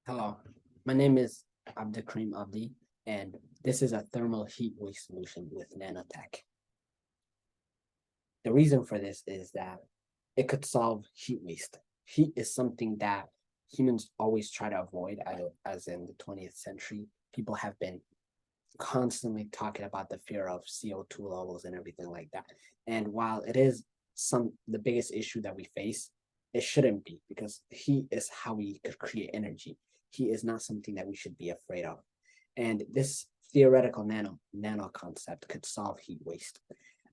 Hello, my name is Abdulkarim Abdi, and this is a thermal heat waste solution with nanotech. The reason for this is that it could solve heat waste. Heat is something that humans always try to avoid, as in the 20th century. People have been constantly talking about the fear of CO2 levels and everything like that. And while it is the biggest issue that we face, it shouldn't be because heat is how we could create energy. Heat is not something that we should be afraid of. And this theoretical nano concept could solve heat waste.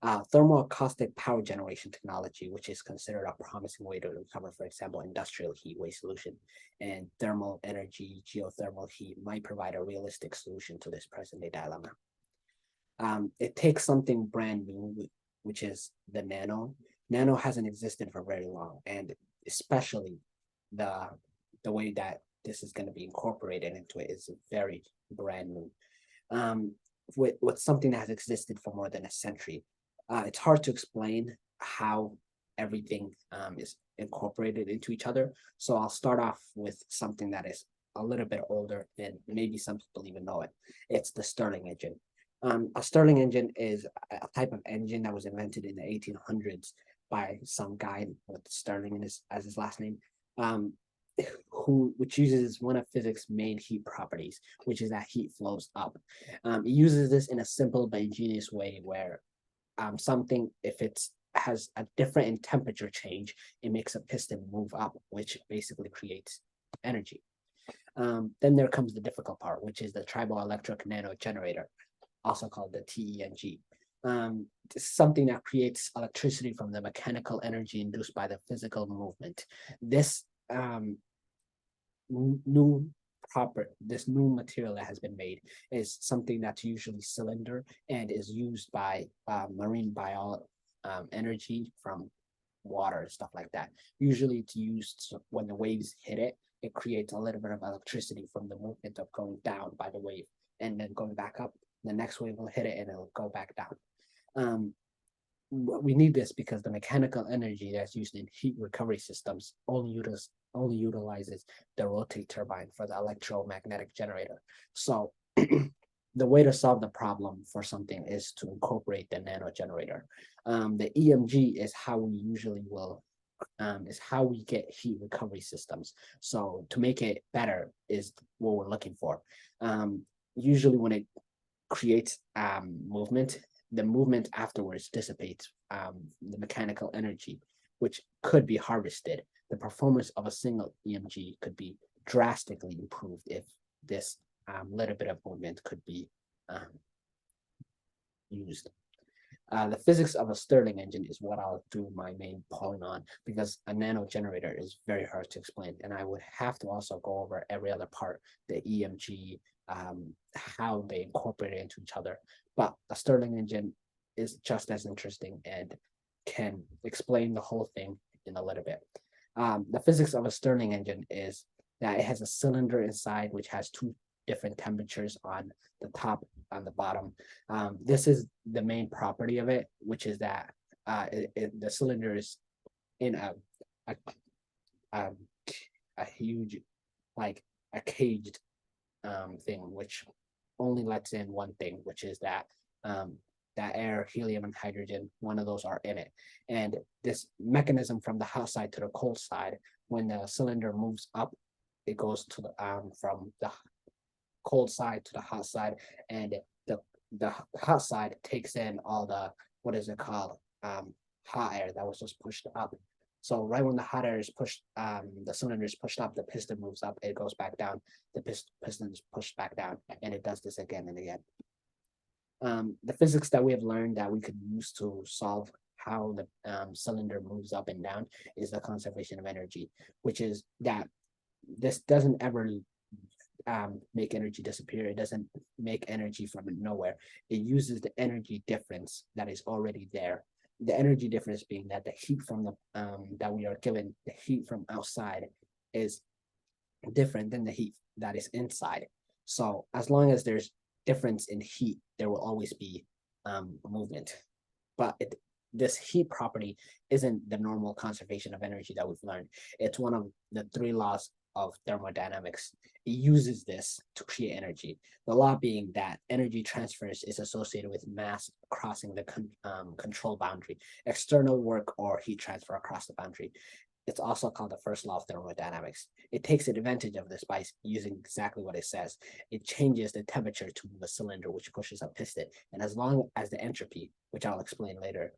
Thermoacoustic power generation technology, which is considered a promising way to recover, for example, industrial heat waste solution, and thermal energy, geothermal heat might provide a realistic solution to this present day dilemma. It takes something brand new, which is the nano. Nano hasn't existed for very long, and especially the the way that this is going to be incorporated into it is very brand new. Um, with something that has existed for more than a century, it's hard to explain how everything is incorporated into each other. So I'll start off with something that is a little bit older, and maybe some people even know it. It's the Stirling engine. A Stirling engine is a type of engine that was invented in the 1800s by some guy with Stirling in as his last name, um, which uses one of physics' main heat properties, which is that heat flows up. It uses this in a simple but ingenious way where something, if it's has a different in temperature change, it makes a piston move up, which basically creates energy. Then there comes the difficult part, which is the triboelectric nano generator, also called the TENG. Something that creates electricity from the mechanical energy induced by the physical movement. This new this new material that has been made is something that's usually cylinder and is used by marine bio energy from water and stuff like that. Usually it's used when the waves hit it, it creates a little bit of electricity from the movement of going down by the wave and then going back up. The next wave will hit it and it'll go back down. Um, we need this because the mechanical energy that's used in heat recovery systems only utilizes the rotate turbine for the electromagnetic generator. So the way to solve the problem for something is to incorporate the nano generator. The EMG is how we usually will is how we get heat recovery systems. So to make it better is what we're looking for. Usually when it creates movement, the movement afterwards dissipates the mechanical energy, which could be harvested. The performance of a single EMG could be drastically improved if this little bit of movement could be um, used. The physics of a Stirling engine is what I'll do my main point on because a nano generator is very hard to explain. And I would have to also go over every other part, the EMG, how they incorporate it into each other. But a Stirling engine is just as interesting and can explain the whole thing in a little bit. The physics of a Stirling engine is that it has a cylinder inside which has two different temperatures on the top, on the bottom. This is the main property of it, which is that the cylinder is in a, a, a huge, like a caged thing, which only lets in one thing, which is that air, helium, and hydrogen, one of those are in it. And this mechanism from the hot side to the cold side, when the cylinder moves up, it goes to the from the cold side to the hot side, and the hot side takes in all the what is it called hot air that was just pushed up. So right when the hot air is pushed, the cylinder is pushed up, the piston moves up, it goes back down, the piston is pushed back down, and it does this again and again. The physics that we have learned that we could use to solve how the cylinder moves up and down is the conservation of energy, which is that this doesn't ever make energy disappear. It doesn't make energy from nowhere. It uses the energy difference that is already there. The energy difference being that the heat from the that we are given, the heat from outside, is different than the heat that is inside. So as long as there's difference in heat, there will always be movement. But this heat property isn't the normal conservation of energy that we've learned. It's one of the three laws of thermodynamics. It uses this to create energy. The law being that energy transfers is associated with mass crossing the control boundary, external work or heat transfer across the boundary. It's also called the first law of thermodynamics. It takes advantage of this by using exactly what it says. It changes the temperature to move a cylinder, which pushes a piston. And as long as the entropy, which I'll explain later,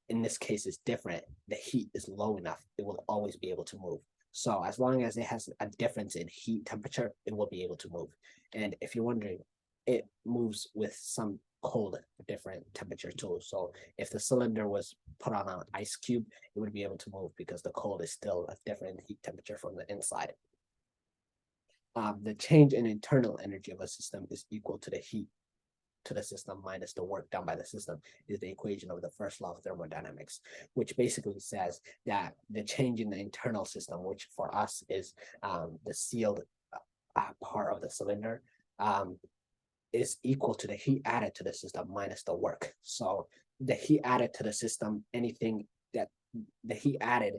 in this case is different, the heat is low enough, it will always be able to move. So as long as it has a difference in heat temperature, it will be able to move. And if you're wondering, it moves with some cold different temperature too. So if the cylinder was put on an ice cube, it would be able to move because the cold is still a different heat temperature from the inside. The change in internal energy of a system is equal to the heat to the system minus the work done by the system is the equation of the first law of thermodynamics, which basically says that the change in the internal system, which for us is the sealed part of the cylinder, is equal to the heat added to the system minus the work. So the heat added to the system, anything that the heat added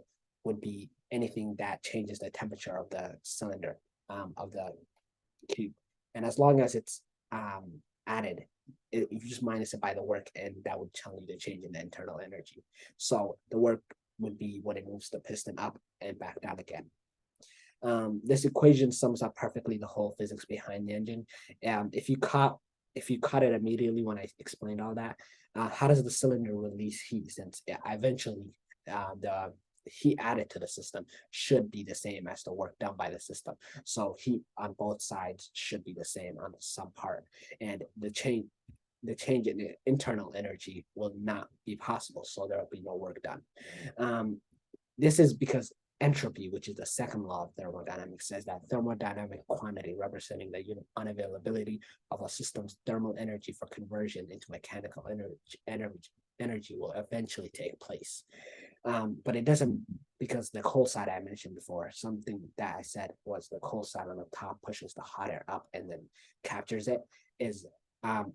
would be anything that changes the temperature of the cylinder of the cube. And as long as it's added, you just minus it by the work, and that would tell you the change in the internal energy. So the work would be when it moves the piston up and back down again. This equation sums up perfectly the whole physics behind the engine. If you caught it immediately when I explained all that, how does the cylinder release heat? Since eventually the heat added to the system should be the same as the work done by the system. So heat on both sides should be the same on some part, and the change in the internal energy will not be possible. So there will be no work done. This is because entropy, which is the second law of thermodynamics, says that thermodynamic quantity representing the unavailability of a system's thermal energy for conversion into mechanical energy will eventually take place. But it doesn't, because the cold side I mentioned before, something that I said was the cold side on the top pushes the hot air up and then captures it, is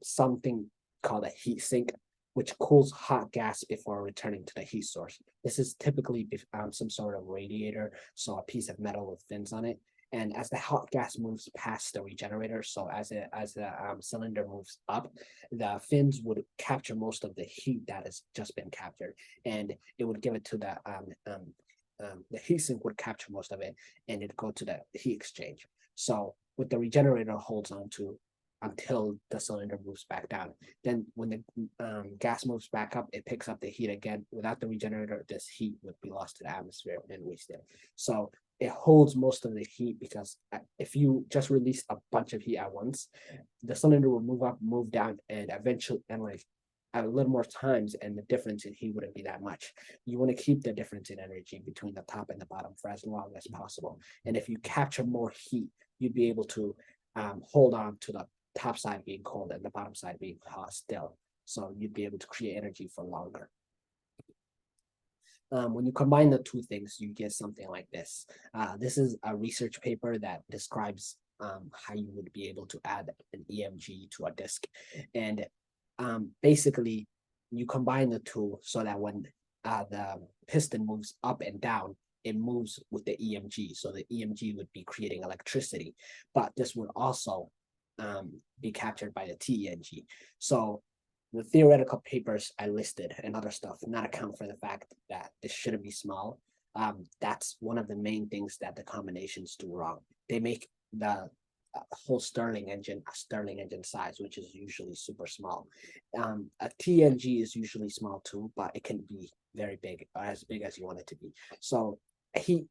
something called a heat sink, which cools hot gas before returning to the heat source. This is typically some sort of radiator, so a piece of metal with fins on it. And as the hot gas moves past the regenerator, so as the cylinder moves up, the fins would capture most of the heat that has just been captured, and it would give it to the heat sink would capture most of it, and it'd go to the heat exchange. So what the regenerator holds on to until the cylinder moves back down. Then when the gas moves back up, it picks up the heat again. Without the regenerator, this heat would be lost to the atmosphere and wasted. So it holds most of the heat, because if you just release a bunch of heat at once, the cylinder will move up, move down, and eventually, and like a little more times, and the difference in heat wouldn't be that much. You want to keep the difference in energy between the top and the bottom for as long as possible. And if you capture more heat, you'd be able to hold on to the top side being cold and the bottom side being hot still. So you'd be able to create energy for longer. When you combine the two things, you get something like this. This is a research paper that describes how you would be able to add an EMG to a disk. And basically, you combine the two so that when the piston moves up and down, it moves with the EMG. So the EMG would be creating electricity, but this would also be captured by the TENG. So the theoretical papers I listed and other stuff not account for the fact that this shouldn't be small. That's one of the main things that the combinations do wrong. They make the whole Stirling engine a Stirling engine size, which is usually super small. A TNG is usually small too, but it can be very big, or as big as you want it to be. So heat,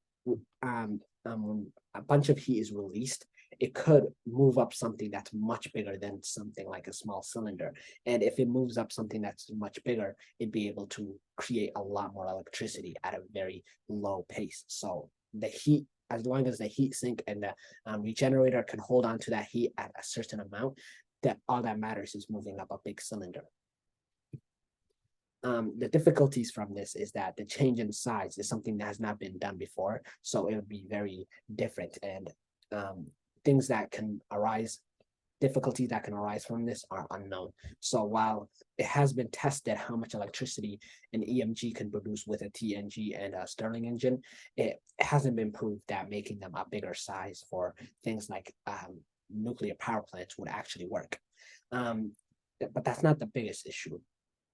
a bunch of heat is released, it could move up something that's much bigger than something like a small cylinder. And if it moves up something that's much bigger, it'd be able to create a lot more electricity at a very low pace. So the heat, as long as the heat sink and the regenerator can hold on to that heat at a certain amount, that all that matters is moving up a big cylinder. The difficulties from this is that the change in size is something that has not been done before, so it would be very different, and things that can arise difficulties that can arise from this are unknown. So while it has been tested how much electricity an EMG can produce with a TNG and a Stirling engine, it hasn't been proved that making them a bigger size for things like nuclear power plants would actually work. But that's not the biggest issue.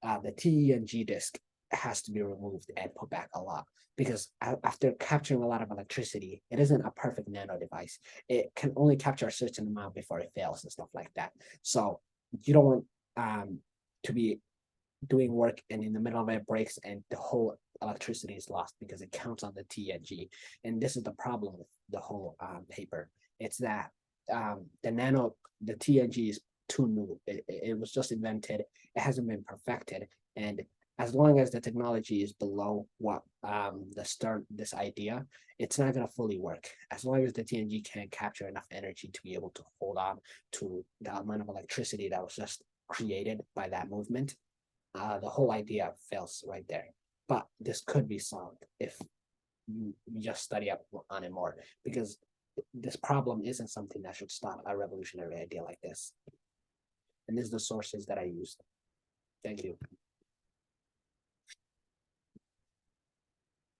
The TENG disk has to be removed and put back a lot because after capturing a lot of electricity, it isn't a perfect nano device. It can only capture a certain amount before it fails and stuff like that. So you don't want to be doing work and in the middle of it breaks and the whole electricity is lost because it counts on the TNG. And this is the problem with the whole paper. It's that the TNG is too new. It was just invented. It hasn't been perfected. And as long as the technology is below what this idea, it's not going to fully work. As long as the TNG can't capture enough energy to be able to hold on to the amount of electricity that was just created by that movement, the whole idea fails right there. But this could be solved if you just study up on it more, because this problem isn't something that should stop a revolutionary idea like this. And these are the sources that I used. Thank you.